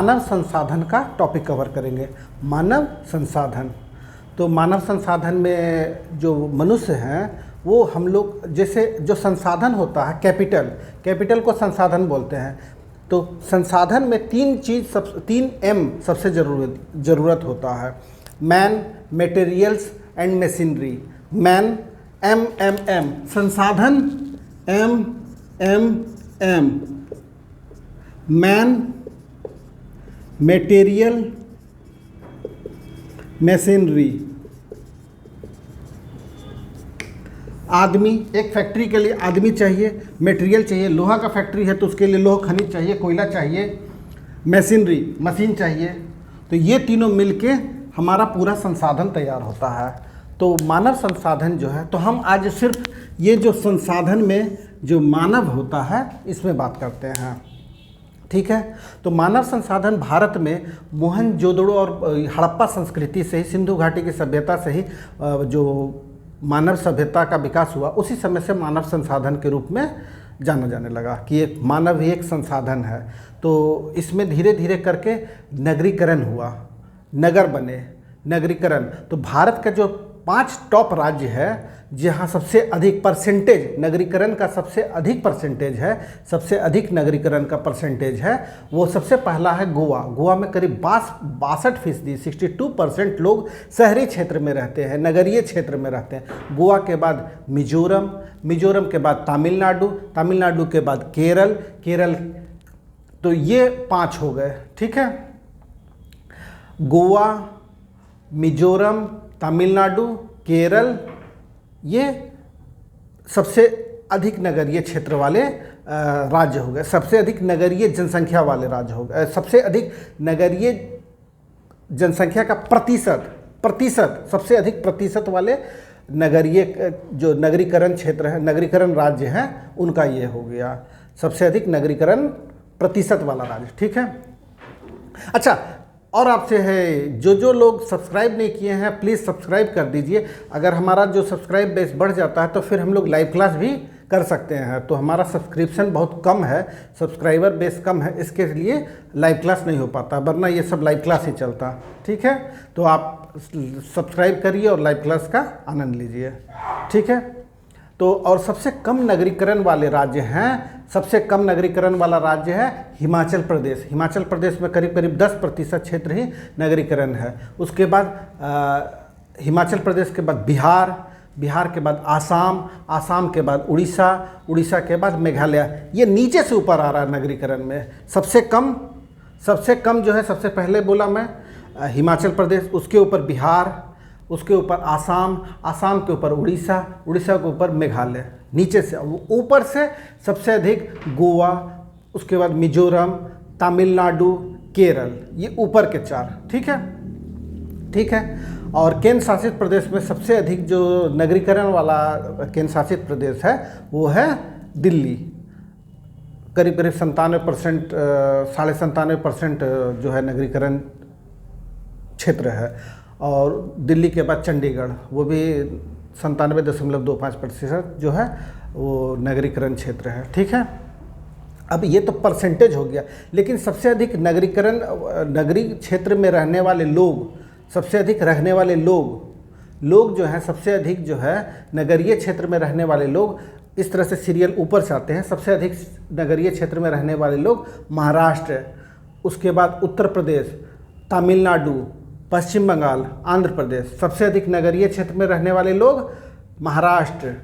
मानव संसाधन का topic cover करेंगे। मानव संसाधन, तो मानव संसाधन में जो मनुष्य हैं वो हम लोग, जैसे जो संसाधन होता है कैपिटल को संसाधन बोलते हैं। तो संसाधन में तीन एम सबसे ज़रूरत होता है। Man, materials and machinery. Man M, संसाधन एम, मैन, मटेरियल, मशीनरी। आदमी, एक फैक्ट्री के लिए आदमी चाहिए, मटेरियल चाहिए, लोहा का फैक्ट्री है तो उसके लिए लोह खनिज चाहिए, कोयला चाहिए, मशीनरी मशीन चाहिए। तो ये तीनों मिलके हमारा पूरा संसाधन तैयार होता है। तो मानव संसाधन जो है, तो हम आज सिर्फ ये जो संसाधन में जो मानव होता है इसमें बात करते हैं, ठीक है। तो मानव संसाधन भारत में मोहनजोदड़ो और हड़प्पा संस्कृति से ही, सिंधु घाटी की सभ्यता से ही जो मानव सभ्यता का विकास हुआ, उसी समय से मानव संसाधन के रूप में जाना जाने लगा कि एक मानव ही एक संसाधन है। तो इसमें धीरे धीरे करके नगरीकरण हुआ, नगर बने, नगरीकरण। तो भारत का जो 5 टॉप राज्य है जहाँ सबसे अधिक परसेंटेज नगरीकरण का सबसे अधिक परसेंटेज है, सबसे अधिक नगरीकरण का परसेंटेज है, वो सबसे पहला है गोवा। गोवा में करीब 62%, 62% लोग शहरी क्षेत्र में रहते हैं, नगरीय क्षेत्र में रहते हैं। गोवा के बाद मिजोरम, मिजोरम के बाद तमिलनाडु, तमिलनाडु के बाद केरल, केरल। तो ये 5 हो गए, ठीक है। गोवा, मिजोरम, तमिलनाडु, केरल, ये सबसे अधिक नगरीय क्षेत्र वाले राज्य हो गए, सबसे अधिक नगरीय जनसंख्या वाले राज्य हो गए, सबसे अधिक नगरीय जनसंख्या का प्रतिशत सबसे अधिक प्रतिशत वाले नगरीय जो नगरीकरण क्षेत्र है, नगरीकरण राज्य हैं, उनका ये हो गया सबसे अधिक नगरीकरण प्रतिशत वाला राज्य, ठीक है। अच्छा, और आपसे है जो लोग सब्सक्राइब नहीं किए हैं प्लीज़ सब्सक्राइब कर दीजिए। अगर हमारा जो सब्सक्राइब बेस बढ़ जाता है तो फिर हम लोग लाइव क्लास भी कर सकते हैं। तो हमारा सब्सक्रिप्शन बहुत कम है, सब्सक्राइबर बेस कम है, इसके लिए लाइव क्लास नहीं हो पाता, वरना ये सब लाइव क्लास ही चलता, ठीक है। तो आप सब्सक्राइब करिए और लाइव क्लास का आनंद लीजिए, ठीक है। तो और सबसे कम नगरीकरण वाले राज्य हैं, सबसे कम नगरीकरण वाला राज्य है हिमाचल प्रदेश। हिमाचल प्रदेश में करीब करीब 10% क्षेत्र ही नगरीकरण है। उसके बाद हिमाचल प्रदेश के बाद बिहार, बिहार के बाद आसाम, आसाम के बाद उड़ीसा, उड़ीसा के बाद मेघालय। ये नीचे से ऊपर आ रहा है नगरीकरण में। सबसे कम जो है, सबसे पहले बोला मैं हिमाचल प्रदेश, उसके ऊपर बिहार, उसके ऊपर आसाम, आसाम के ऊपर उड़ीसा, उड़ीसा के ऊपर मेघालय। नीचे से, ऊपर से सबसे अधिक गोवा, उसके बाद मिजोरम, तमिलनाडु, केरल, ये ऊपर के 4, ठीक है, ठीक है। और केंद्र शासित प्रदेश में सबसे अधिक जो नगरीकरण वाला केंद्र शासित प्रदेश है वो है दिल्ली। करीब करीब 97%, 97.5% जो है नगरीकरण क्षेत्र है। और दिल्ली के बाद चंडीगढ़, वो भी 97.25% जो है वो नगरीकरण क्षेत्र है, ठीक है। अब ये तो परसेंटेज हो गया, लेकिन सबसे अधिक नगरीकरण, नगरी क्षेत्र में रहने वाले लोग, सबसे अधिक रहने वाले लोग जो हैं, सबसे अधिक जो है नगरीय क्षेत्र में रहने वाले लोग, इस तरह से सीरियल ऊपर से आते हैं। सबसे अधिक नगरीय क्षेत्र में रहने वाले लोग महाराष्ट्र, उसके बाद उत्तर प्रदेश, तमिलनाडु, पश्चिम बंगाल, आंध्र प्रदेश। सबसे अधिक नगरीय क्षेत्र में रहने वाले लोग महाराष्ट्र,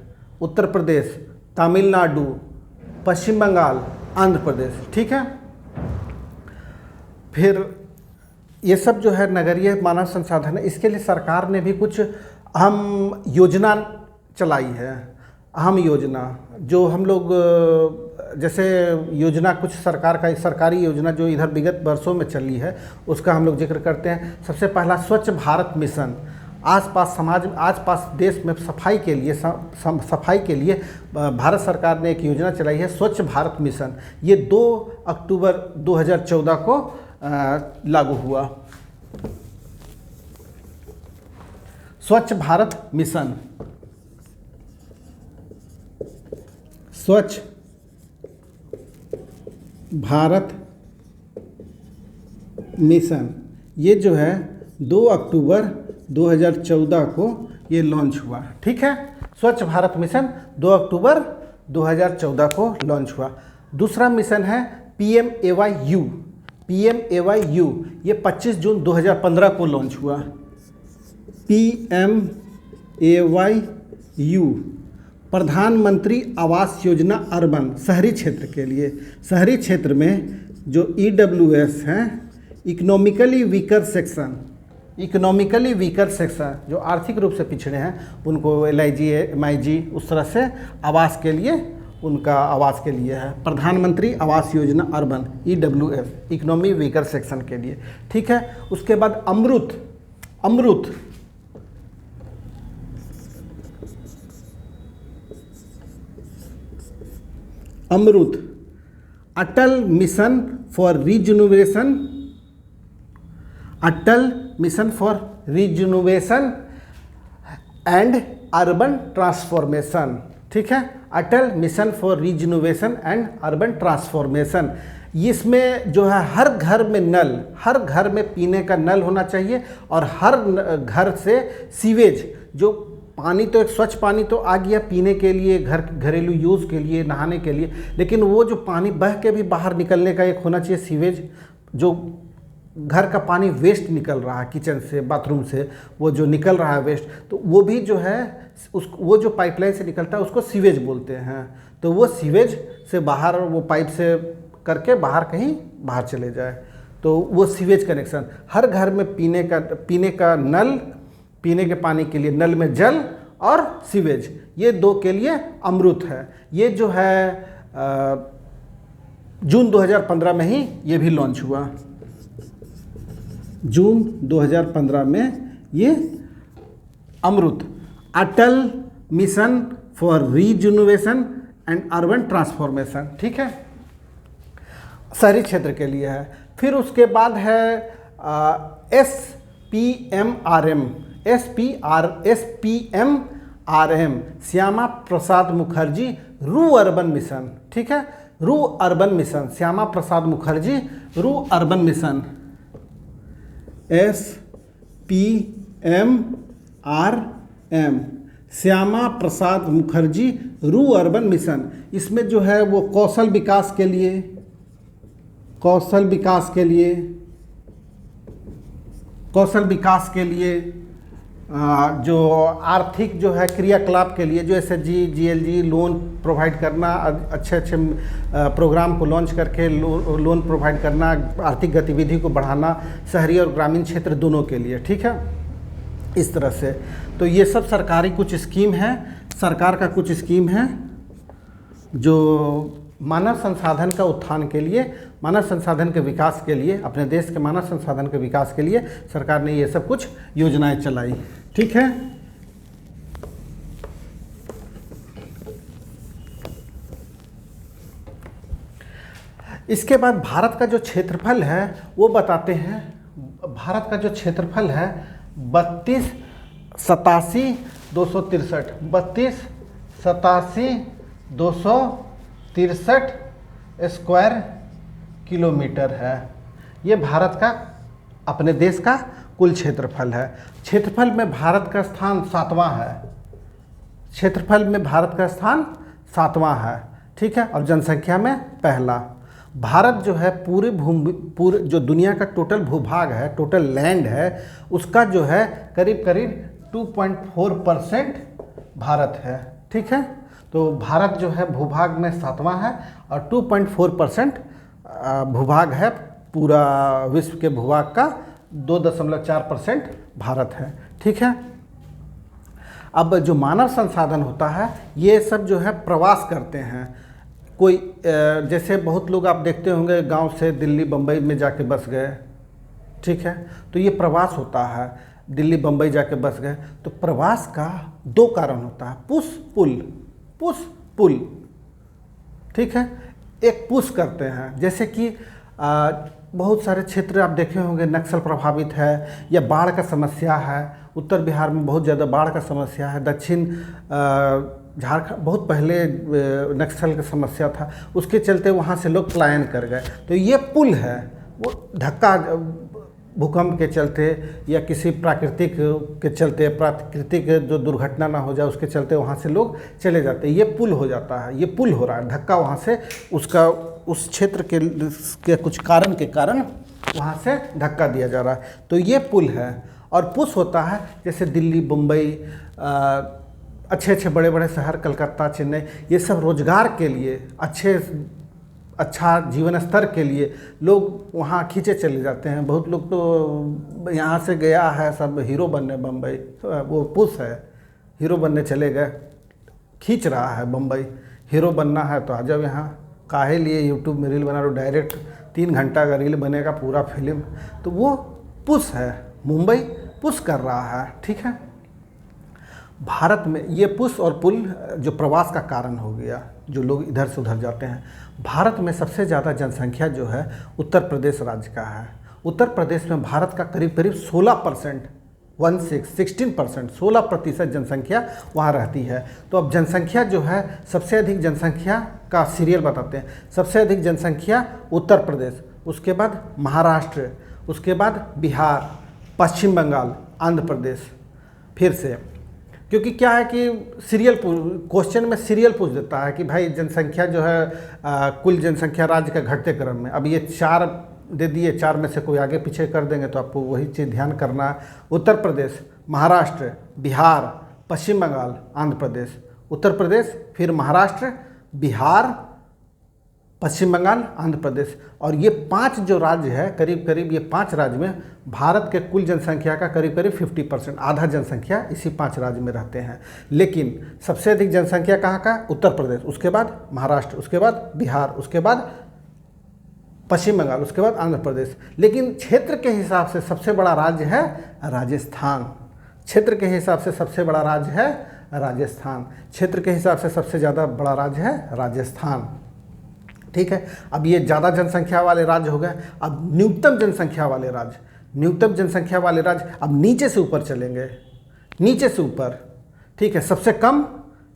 उत्तर प्रदेश, तमिलनाडु, पश्चिम बंगाल, आंध्र प्रदेश, ठीक है। फिर ये सब जो है नगरीय मानव संसाधन है। इसके लिए सरकार ने भी कुछ अहम योजना चलाई है, अहम योजना जो हम लोग, जैसे योजना कुछ सरकार का सरकारी योजना जो इधर विगत वर्षों में चली है उसका हम लोग जिक्र करते हैं। सबसे पहला स्वच्छ भारत मिशन। आसपास समाज, आसपास देश में सफाई के लिए भारत सरकार ने एक योजना चलाई है, स्वच्छ भारत मिशन। ये 2 अक्टूबर 2014 को लागू हुआ। स्वच्छ भारत मिशन, स्वच्छ भारत मिशन, ये जो है 2 अक्टूबर 2014 को ये लॉन्च हुआ। ठीक है, स्वच्छ भारत मिशन 2 अक्टूबर 2014 को लॉन्च हुआ। दूसरा मिशन है PMAYU। PMAYU ये 25 जून 2015 को लॉन्च हुआ। PMAYU प्रधानमंत्री आवास योजना अर्बन, शहरी क्षेत्र के लिए। शहरी क्षेत्र में जो EWS हैं, economically weaker section, economically weaker section जो आर्थिक रूप से पिछड़े हैं, उनको LIG MIG उस तरह से आवास के लिए, उनका आवास के लिए है Pradhanmantri Awas Yojana urban, EWS economy weaker section के लिए। ठीक है, उसके बाद Amrut, Amrut Amrut Atal mission for rejuvenation, Atal mission for rejuvenation and urban transformation. ठीक है, Atal mission for rejuvenation and urban transformation. इसमें जो है हर घर में नल, हर घर में पीने का नल होना चाहिए और हर घर से सीवेज, जो पानी तो एक स्वच्छ पानी तो आ गया पीने के लिए, घरेलू यूज़ के लिए, नहाने के लिए, लेकिन वो जो पानी बह के भी बाहर निकलने का एक होना चाहिए सीवेज, जो घर का पानी वेस्ट निकल रहा है किचन से, बाथरूम से, वो जो निकल रहा है वेस्ट, तो वो भी जो है वो जो पाइपलाइन से निकलता है उसको सीवेज बोलते हैं। तो वो सीवेज से बाहर वो पाइप से करके बाहर कहीं बाहर चले जाए, तो वो सीवेज कनेक्शन। हर घर में पीने का नल, पीने के पानी के लिए नल में जल और सीवेज, ये 2 के लिए अमृत है। ये जो है जून 2015 में ही ये भी लॉन्च हुआ। जून 2015 में ये Amrut Atal mission for rejuvenation and urban transformation. ठीक है, शहरी क्षेत्र के लिए है। फिर उसके बाद है SPMRM, श्यामा प्रसाद मुखर्जी रू अर्बन मिशन। ठीक है, रू अर्बन मिशन, श्यामा प्रसाद मुखर्जी रू urban mission, SPMRM Shyama Prasad Mukherjee रू अर्बन मिशन। इसमें जो है वो कौशल विकास के लिए, कौशल विकास के लिए जो आर्थिक जो है क्रियाकलाप के लिए, जो SHG GLG लोन प्रोवाइड करना, अच्छे अच्छे प्रोग्राम को लॉन्च करके लोन प्रोवाइड करना, आर्थिक गतिविधि को बढ़ाना, शहरी और ग्रामीण क्षेत्र दोनों के लिए। ठीक है, इस तरह से तो ये सब सरकारी कुछ स्कीम है, सरकार का कुछ स्कीम है जो मानव संसाधन का उत्थान के लिए, मानव संसाधन के विकास के लिए, अपने देश के मानव संसाधन के विकास के लिए सरकार ने ये सब कुछ योजनाएं चलाई। ठीक है, इसके बाद भारत का जो क्षेत्रफल है वो बताते हैं। भारत का जो क्षेत्रफल है 32,87,263 स्क्वायर किलोमीटर है। ये भारत का, अपने देश का कुल क्षेत्रफल है। क्षेत्रफल में भारत का स्थान 7वां है, क्षेत्रफल में भारत का स्थान 7वां है। ठीक है, और जनसंख्या में पहला। भारत जो है पूरे जो दुनिया का टोटल भूभाग है, टोटल लैंड है, उसका जो है करीब 2.4% भारत है। ठीक है, तो भारत जो है भूभाग में 7वां है और 2.4% भूभाग है, पूरा विश्व के भूभाग का 2.4% भारत है। ठीक है, अब जो मानव संसाधन होता है ये सब जो है प्रवास करते हैं। कोई जैसे बहुत लोग आप देखते होंगे गांव से दिल्ली बम्बई में जाके बस गए। ठीक है, तो ये प्रवास होता है, दिल्ली बम्बई जाके बस गए। तो प्रवास का 2 कारण होता है, पुश पुल। ठीक है, एक पुश करते हैं, जैसे कि बहुत सारे क्षेत्र आप देखे होंगे नक्सल प्रभावित है या बाढ़ का समस्या है। उत्तर बिहार में बहुत ज़्यादा बाढ़ का समस्या है, दक्षिण झारखंड बहुत पहले नक्सल का समस्या था, उसके चलते वहाँ से लोग पलायन कर गए। तो ये पुल है, वो धक्का भूकंप के चलते या किसी प्राकृतिक के चलते, प्राकृतिक जो दुर्घटना ना हो जाए उसके चलते वहाँ से लोग चले जाते हैं। ये पुल हो जाता है, ये पुल हो रहा है, धक्का वहाँ से उसका उस क्षेत्र के कुछ कारण के कारण वहाँ से धक्का दिया जा रहा है, तो ये पुल है। और पुश होता है जैसे दिल्ली, मुंबई, अच्छे अच्छे बड़े बड़े शहर, कलकत्ता, चेन्नई, ये सब रोजगार के लिए, अच्छा जीवन स्तर के लिए लोग वहाँ खींचे चले जाते हैं। बहुत लोग तो यहाँ से गया है सब हीरो बनने बम्बई, वो पुश है, हीरो बनने चले गए, खींच रहा है बम्बई, हीरो बनना है तो आ जाओ यहाँ, काहे लिए यूट्यूब में रील बना रहे हो, डायरेक्ट 3 घंटा का रील बनेगा पूरा फिल्म, तो वो पुश है, मुंबई पुश कर रहा है, ठीक है। भारत में ये पुश और पुल जो प्रवास का कारण हो गया, जो लोग इधर से उधर जाते हैं। भारत में सबसे ज़्यादा जनसंख्या जो है उत्तर प्रदेश राज्य का है। उत्तर प्रदेश में भारत का करीब करीब 16%, 16% जनसंख्या वहाँ रहती है। तो अब जनसंख्या जो है, सबसे अधिक जनसंख्या का सीरियल बताते हैं। सबसे अधिक जनसंख्या उत्तर प्रदेश, उसके बाद महाराष्ट्र, उसके बाद बिहार, पश्चिम बंगाल, आंध्र प्रदेश। फिर से क्योंकि क्या है कि सीरियल क्वेश्चन में सीरियल पूछ देता है कि भाई जनसंख्या जो है कुल जनसंख्या राज्य का घटते क्रम में, अब ये 4 दे दिए, 4 में से कोई आगे पीछे कर देंगे तो आपको वही चीज़ ध्यान करना है। उत्तर प्रदेश, महाराष्ट्र, बिहार, पश्चिम बंगाल, आंध्र प्रदेश, उत्तर प्रदेश, फिर महाराष्ट्र, बिहार, पश्चिम बंगाल, आंध्र प्रदेश। और ये 5 जो राज्य है, करीब करीब ये 5 राज्य में भारत के कुल जनसंख्या का करीब करीब 50%, आधा जनसंख्या इसी 5 राज्य में रहते हैं। लेकिन सबसे अधिक जनसंख्या कहाँ का? उत्तर प्रदेश, उसके बाद महाराष्ट्र, उसके बाद बिहार, उसके बाद पश्चिम बंगाल, उसके बाद आंध्र प्रदेश। लेकिन क्षेत्र के हिसाब से सबसे बड़ा राज्य है राजस्थान। क्षेत्र के हिसाब से सबसे बड़ा राज्य है राजस्थान। क्षेत्र के हिसाब से सबसे ज़्यादा बड़ा राज्य है राजस्थान, ठीक है। अब ये ज़्यादा जनसंख्या वाले राज्य हो गए। अब न्यूनतम जनसंख्या वाले राज्य, न्यूनतम जनसंख्या वाले राज्य, अब नीचे से ऊपर चलेंगे, नीचे से ऊपर, ठीक है। सबसे कम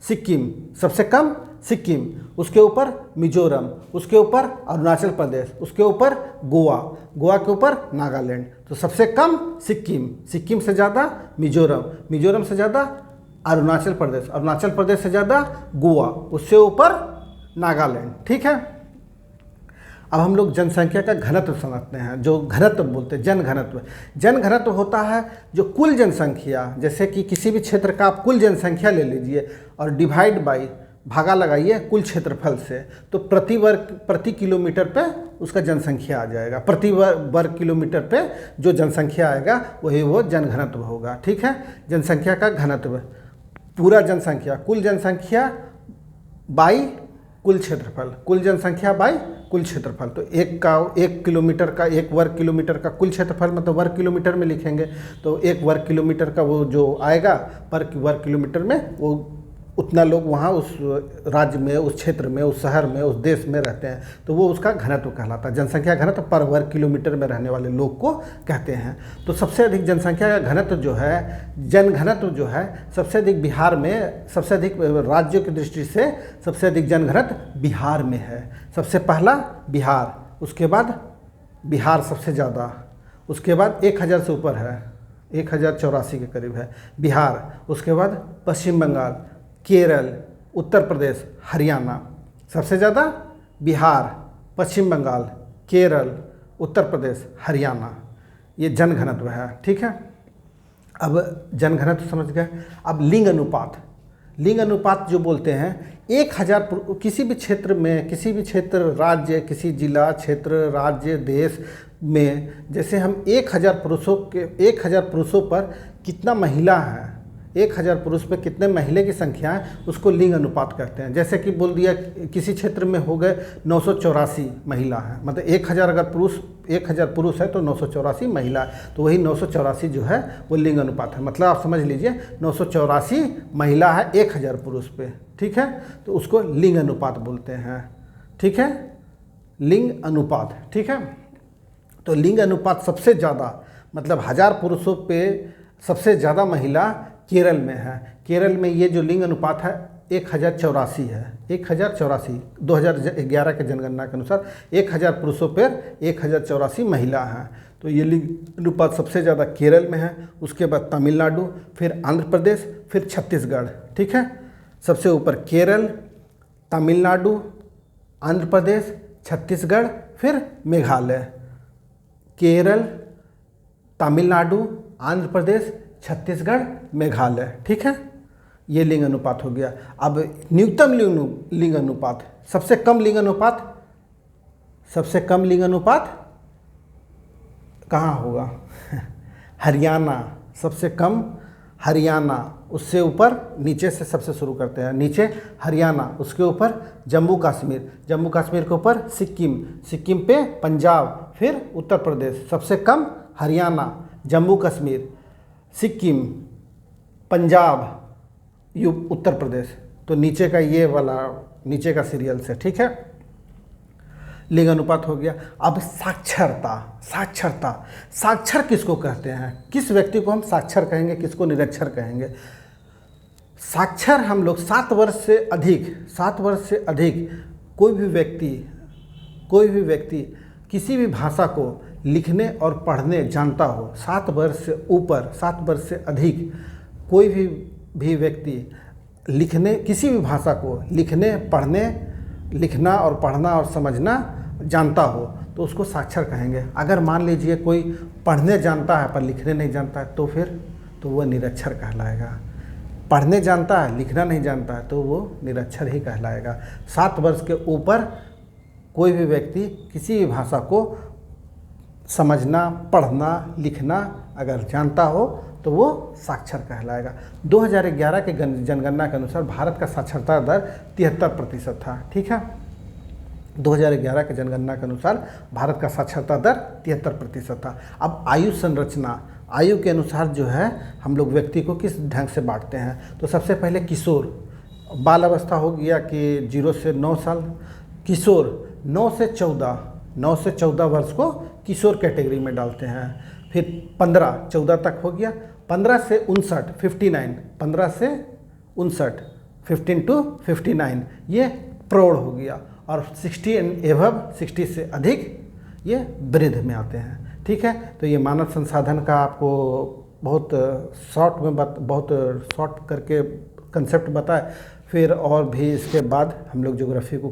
सिक्किम, सबसे कम सिक्किम, उसके ऊपर मिजोरम, उसके ऊपर अरुणाचल प्रदेश, उसके ऊपर गोवा, गोवा के ऊपर नागालैंड। तो सबसे कम सिक्किम, सिक्किम से ज़्यादा मिजोरम, मिजोरम से ज़्यादा अरुणाचल प्रदेश, अरुणाचल प्रदेश से ज़्यादा गोवा, उससे ऊपर नागालैंड, ठीक है। अब हम लोग जनसंख्या का घनत्व समझते हैं, जो घनत्व बोलते हैं, जनघनत्व। जनघनत्व होता है जो कुल जनसंख्या, जैसे कि किसी भी क्षेत्र का आप कुल जनसंख्या ले लीजिए और डिवाइड बाई, भागा लगाइए कुल क्षेत्रफल से, तो प्रति किलोमीटर पे उसका जनसंख्या आ जाएगा। प्रति वर्ग किलोमीटर पे जो जनसंख्या आएगा वही वो जनघनत्व होगा, ठीक है। जनसंख्या का घनत्व, पूरा जनसंख्या, कुल जनसंख्या बाई कुल क्षेत्रफल, कुल जनसंख्या बाई कुल क्षेत्रफल। तो एक किलोमीटर का, 1 वर्ग किलोमीटर का कुल क्षेत्रफल मतलब वर्ग किलोमीटर में लिखेंगे, तो 1 वर्ग किलोमीटर का वो जो आएगा पर वर्ग किलोमीटर में, वो उतना लोग वहाँ उस राज्य में, उस क्षेत्र में, उस शहर में, उस देश में रहते हैं, तो वो उसका घनत्व कहलाता है। जनसंख्या घनत्व पर वर्ग किलोमीटर में रहने वाले लोग को कहते हैं। तो सबसे अधिक जनसंख्या का घनत्व जो है, जनघनत्व जो है, सबसे अधिक बिहार में, सबसे अधिक राज्यों की दृष्टि से सबसे अधिक जनघनत्व बिहार में है। सबसे पहला बिहार, उसके बाद बिहार सबसे ज़्यादा, उसके बाद 1000 से ऊपर है, 1084 के करीब है बिहार, उसके बाद पश्चिम बंगाल, केरल, उत्तर प्रदेश, हरियाणा। सबसे ज़्यादा बिहार, पश्चिम बंगाल, केरल, उत्तर प्रदेश, हरियाणा, ये जनघनत्व है, ठीक है। अब जनघनत्व समझ गए। अब लिंग अनुपात, लिंग अनुपात जो बोलते हैं, 1000 किसी भी क्षेत्र में, किसी भी क्षेत्र, राज्य, किसी जिला, क्षेत्र, राज्य, देश में, जैसे हम 1000 पुरुषों पर कितना महिला है, 1000 पुरुष पे कितने महिला की संख्या है, उसको लिंग अनुपात कहते हैं। जैसे कि बोल दिया किसी क्षेत्र में हो गए 984 महिला है, मतलब 1000 अगर 1000 पुरुष है तो 984 महिला है, तो वही 984 जो है वो लिंग अनुपात है। मतलब आप समझ लीजिए 984 महिला है 1000 पुरुष पे, ठीक है, तो उसको लिंग अनुपात बोलते हैं, ठीक है, लिंग अनुपात, ठीक है। तो लिंग अनुपात सबसे ज़्यादा, मतलब 1000 पुरुषों पे सबसे ज़्यादा महिला केरल में है। केरल में ये जो लिंग अनुपात है 1084 है, 1084, 2011 के जनगणना के अनुसार 1000 पुरुषों पर 1084 महिला हैं। तो ये लिंग अनुपात सबसे ज़्यादा केरल में है, उसके बाद तमिलनाडु, फिर आंध्र प्रदेश, फिर छत्तीसगढ़। ठीक है, सबसे ऊपर केरल, तमिलनाडु, आंध्र प्रदेश, छत्तीसगढ़, फिर मेघालय। केरल, तमिलनाडु, आंध्र प्रदेश, छत्तीसगढ़, मेघालय। ठीक है, ये लिंग अनुपात हो गया। अब न्यूनतम लिंग अनुपात, सबसे कम लिंग अनुपात, सबसे कम लिंग अनुपात कहाँ होगा? हरियाणा, सबसे कम हरियाणा, उससे ऊपर नीचे से सबसे शुरू करते हैं, नीचे हरियाणा, उसके ऊपर जम्मू कश्मीर, जम्मू कश्मीर के ऊपर सिक्किम, सिक्किम पे पंजाब, फिर उत्तर प्रदेश। सबसे कम हरियाणा, जम्मू कश्मीर, सिक्किम, पंजाब, उत्तर प्रदेश। तो नीचे का ये वाला नीचे का सीरियल से। ठीक है, लिंग अनुपात हो गया। अब साक्षरता, साक्षरता, साक्षर किसको कहते हैं? किस व्यक्ति को हम साक्षर कहेंगे, किसको निरक्षर कहेंगे? साक्षर हम लोग 7 वर्ष से अधिक कोई भी व्यक्ति किसी भी भाषा को लिखने और पढ़ने जानता हो, 7 वर्ष से ऊपर, 7 वर्ष से अधिक कोई भी व्यक्ति किसी भी भाषा को लिखने, पढ़ने, लिखना और पढ़ना और समझना जानता हो तो उसको साक्षर कहेंगे। अगर मान लीजिए कोई पढ़ने जानता है पर लिखने नहीं जानता है तो वह निरक्षर कहलाएगा। पढ़ने जानता है, लिखना नहीं जानता है तो वो निरक्षर ही कहलाएगा। 7 वर्ष के ऊपर कोई भी व्यक्ति किसी भी भाषा को समझना, पढ़ना, लिखना अगर जानता हो तो वो साक्षर कहलाएगा। 2011 के जनगणना के अनुसार भारत का साक्षरता दर 73% था। ठीक है, 2011 के जनगणना के अनुसार भारत का साक्षरता दर 73% था। अब आयु संरचना, आयु के अनुसार जो है हम लोग व्यक्ति को किस ढंग से बांटते हैं? तो सबसे पहले किशोर, बाल अवस्था हो गया कि 0 से 9 साल, किशोर 9 से 14 वर्ष को किशोर कैटेगरी में डालते हैं। फिर 14 तक हो गया, 15 से 59 59, 15 से 59 15 to 59 ये प्रौढ़ हो गया। और 60 एंड एबव, 60 से अधिक ये वृद्ध में आते हैं। ठीक है, तो ये मानव संसाधन का आपको बहुत शॉर्ट करके कंसेप्ट बताए। फिर और भी इसके बाद हम लोग ज्योग्राफी को